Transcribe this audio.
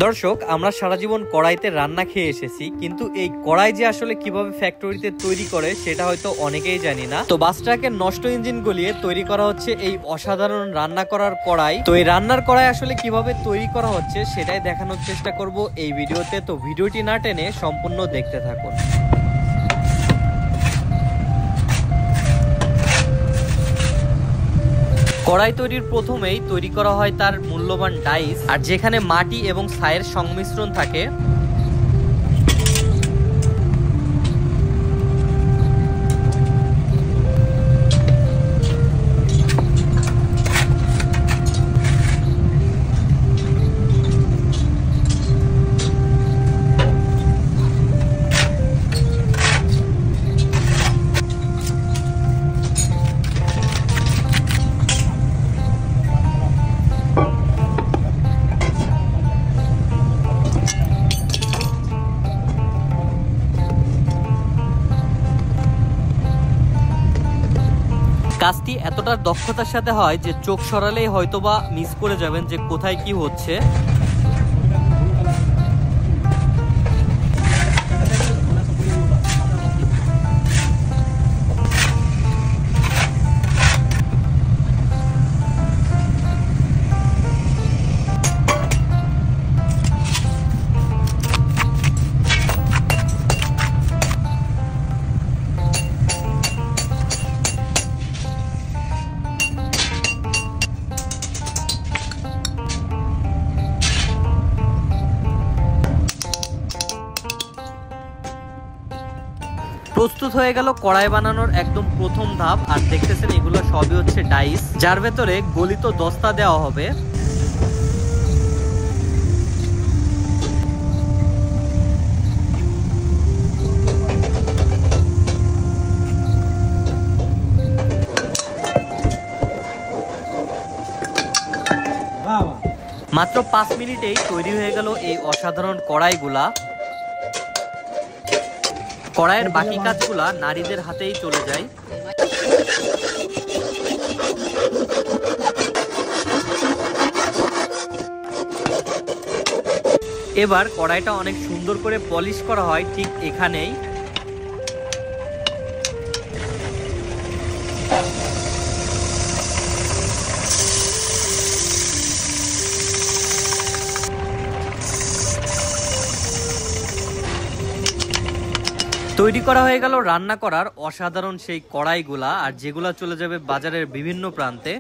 দর্শক, আমরা সারা জীবন কড়াইতে রান্না খেয়ে এসেছি, কিন্তু এই কড়াই যে আসলে কিভাবে ফ্যাক্টরিতে তৈরি করে সেটা হয়তো অনেকেই জানি না। তো বাস ট্রাকের নষ্ট ইঞ্জিন গলিয়ে তৈরি করা হচ্ছে এই অসাধারণ রান্না করার কড়াই। তো এই রান্নার কড়াই আসলে কিভাবে তৈরি করা হচ্ছে সেটাই দেখানোর চেষ্টা করব এই ভিডিওতে। তো ভিডিওটি না টেনে সম্পূর্ণ দেখতে থাকুন। কড়াই তৈরির প্রথমেই তৈরি করা হয় তার মূল্যবান ডাইস, আর যেখানে মাটি এবং ছাইয়ের সংমিশ্রণ থাকে। কাজটি এতটা দক্ষতার সাথে হয় যে চোখ সরালেই হয়তোবা মিস করে যাবেন যে কোথায় কি হচ্ছে। প্রস্তুত হয়ে গেল কড়াই বানানোর একদম প্রথম ধাপ। আর দেখতেছেন এগুলো সবই হচ্ছে ডাইস, যার ভেতরে গলিত দস্তা দেওয়া হবে। মাত্র 5 মিনিটেই তৈরি হয়ে গেল এই অসাধারণ কড়াইগুলা। কড়াইয়ের বাকি কাজগুলা নারীদের হাতেই চলে যায়। এবার কড়াইটা অনেক সুন্দর করে পলিশ করা হয় ঠিক এখানেই। তৈরি করা হয়ে গেল রান্না করার অসাধারণ সেই কড়াইগুলা, আর যেগুলা চলে যাবে বাজারের বিভিন্ন প্রান্তে।